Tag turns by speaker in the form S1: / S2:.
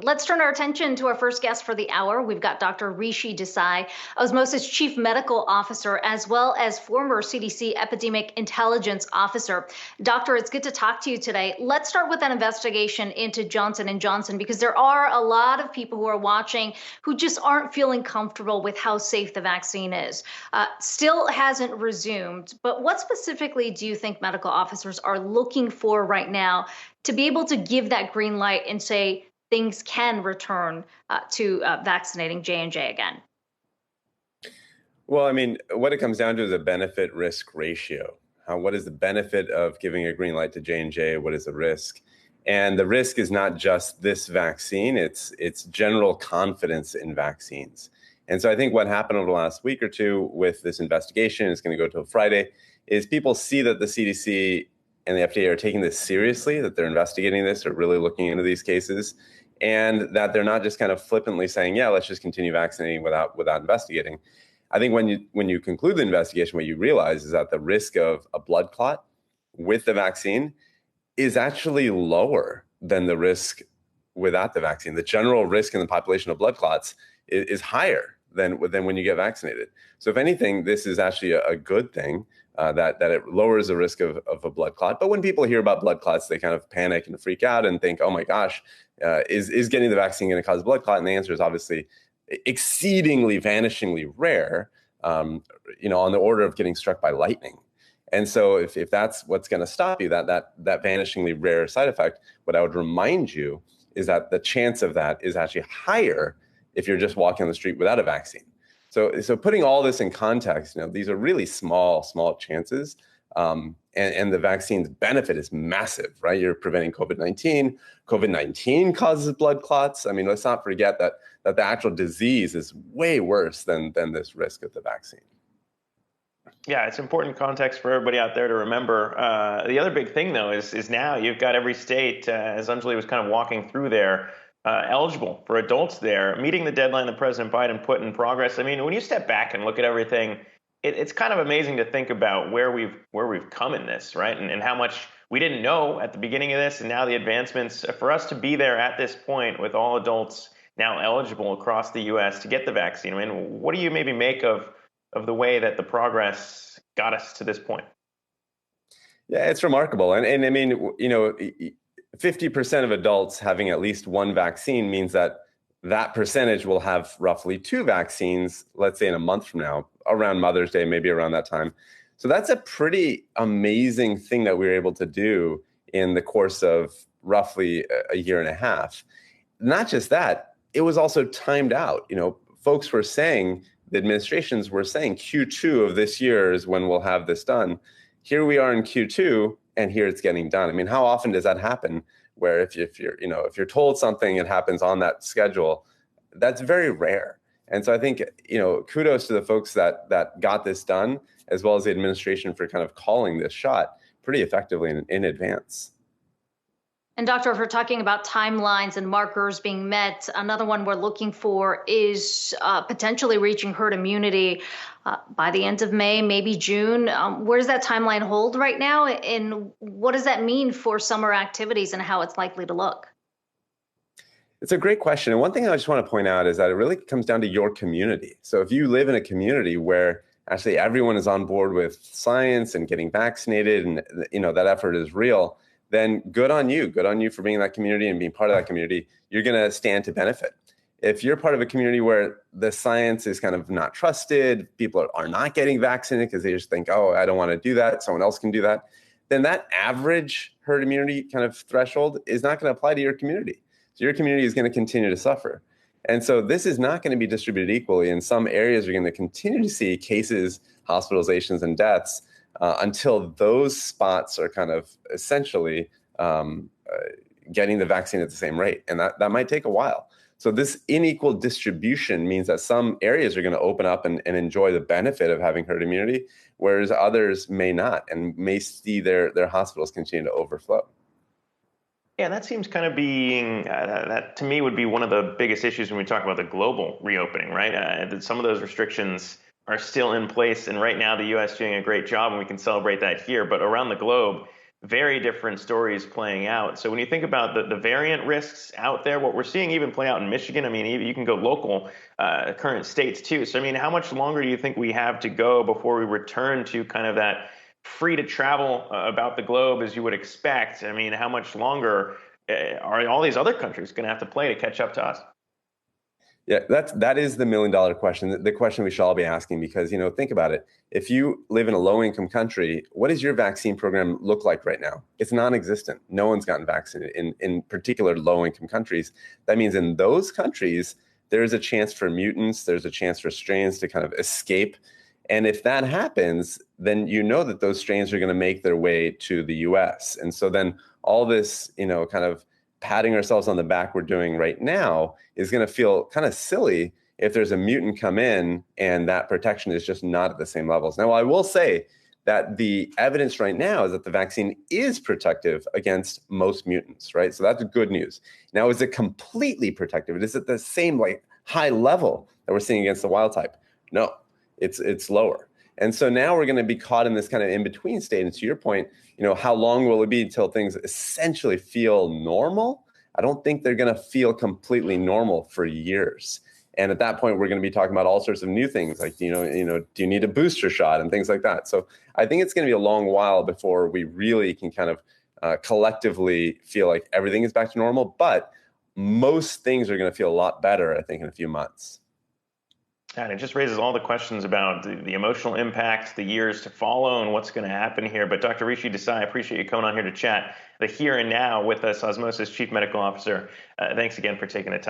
S1: Let's turn our attention to our first guest for the hour. We've got Dr. Rishi Desai, Osmosis Chief Medical Officer, as well as former CDC Epidemic Intelligence Officer. Doctor, it's good to talk to you today. Let's start with that investigation into Johnson & Johnson, because there are a lot of people who are watching who just aren't feeling comfortable with how safe the vaccine is. Still hasn't resumed, but what specifically do you think medical officers are looking for right now to be able to give that green light and say things can return to vaccinating J&J again?
S2: Well, I mean, what it comes down to is a benefit-risk ratio. What is the benefit of giving a green light to J&J? What is the risk? And the risk is not just this vaccine, it's general confidence in vaccines. And so I think what happened over the last week or two with this investigation, it's going to go till Friday, is people see that the CDC and the FDA are taking this seriously, that they're investigating this, or really looking into these cases, and that they're not just kind of flippantly saying, yeah, let's just continue vaccinating without investigating. I think when you conclude the investigation, what you realize is that the risk of a blood clot with the vaccine is actually lower than the risk without the vaccine. The general risk in the population of blood clots is higher than when you get vaccinated. So if anything, this is actually a good thing, that it lowers the risk of a blood clot. But when people hear about blood clots, they kind of panic and freak out and think, oh my gosh, is getting the vaccine going to cause a blood clot? And the answer is obviously exceedingly, vanishingly rare, on the order of getting struck by lightning. And so if that's what's going to stop you, that vanishingly rare side effect, what I would remind you is that the chance of that is actually higher if you're just walking on the street without a vaccine. So putting all this in context, these are really small chances. And the vaccine's benefit is massive, right? You're preventing COVID-19. COVID-19 causes blood clots. I mean, let's not forget that the actual disease is way worse than this risk of the vaccine.
S3: Yeah, it's important context for everybody out there to remember. The other big thing, though, is now you've got every state, as Anjali was kind of walking through there, eligible for adults there, meeting the deadline that President Biden put in progress. I mean, when you step back and look at everything, it's kind of amazing to think about where we've come in this, right? And how much we didn't know at the beginning of this, and now the advancements for us to be there at this point with all adults now eligible across the U.S. to get the vaccine. I mean, what do you maybe make of the way that the progress got us to this point?
S2: Yeah, it's remarkable. And I mean, 50% of adults having at least one vaccine means that percentage will have roughly two vaccines, let's say in a month from now, around Mother's Day, maybe around that time. So that's a pretty amazing thing that we were able to do in the course of roughly a year and a half. Not just that, it was also timed out. Folks were saying, the administrations were saying Q2 of this year is when we'll have this done. Here we are in Q2, and here it's getting done. I mean, how often does that happen? Where if you're told something, it happens on that schedule. That's very rare. And so I think kudos to the folks that got this done, as well as the administration for kind of calling this shot pretty effectively in advance.
S1: And Doctor, if we're talking about timelines and markers being met, another one we're looking for is potentially reaching herd immunity by the end of May, maybe June. Where does that timeline hold right now? And what does that mean for summer activities and how it's likely to look?
S2: It's a great question. And one thing I just want to point out is that it really comes down to your community. So if you live in a community where actually everyone is on board with science and getting vaccinated, and that effort is real, then good on you. Good on you for being in that community and being part of that community. You're going to stand to benefit. If you're part of a community where the science is kind of not trusted, people are not getting vaccinated because they just think, oh, I don't want to do that, someone else can do that, then that average herd immunity kind of threshold is not going to apply to your community. So your community is going to continue to suffer. And so this is not going to be distributed equally. In some areas, you're going to continue to see cases, hospitalizations, and deaths until those spots are kind of essentially getting the vaccine at the same rate. And that might take a while. So this unequal distribution means that some areas are going to open up and enjoy the benefit of having herd immunity, whereas others may not and may see their hospitals continue to overflow.
S3: Yeah, that seems kind of being, that to me would be one of the biggest issues when we talk about the global reopening, right? Some of those restrictions are still in place. And right now, the U.S. doing a great job, and we can celebrate that here. But around the globe, very different stories playing out. So when you think about the variant risks out there, what we're seeing even play out in Michigan, I mean, you can go local, current states too. So, I mean, how much longer do you think we have to go before we return to kind of that free to travel about the globe as you would expect? I mean, how much longer are all these other countries going to have to play to catch up to us?
S2: Yeah, that is the $1 million question, the question we should all be asking, because, think about it. If you live in a low-income country, what does your vaccine program look like right now? It's non-existent. No one's gotten vaccinated in particular low-income countries. That means in those countries, there's a chance for mutants, there's a chance for strains to kind of escape. And if that happens, then you know that those strains are going to make their way to the US. And so then all this, kind of patting ourselves on the back we're doing right now is going to feel kind of silly if there's a mutant come in and that protection is just not at the same levels. Now, I will say that the evidence right now is that the vaccine is protective against most mutants, right? So that's good news. Now, is it completely protective? It is at the same high level that we're seeing against the wild type? No, it's lower. And so now we're going to be caught in this kind of in-between state. And to your point, how long will it be until things essentially feel normal? I don't think they're going to feel completely normal for years. And at that point, we're going to be talking about all sorts of new things like, do you need a booster shot and things like that. So I think it's going to be a long while before we really can kind of collectively feel like everything is back to normal. But most things are going to feel a lot better, I think, in a few months.
S3: And it just raises all the questions about the emotional impact, the years to follow, and what's going to happen here. But Dr. Rishi Desai, I appreciate you coming on here to chat the here and now with us, Osmosis Chief Medical Officer. Thanks again for taking the time.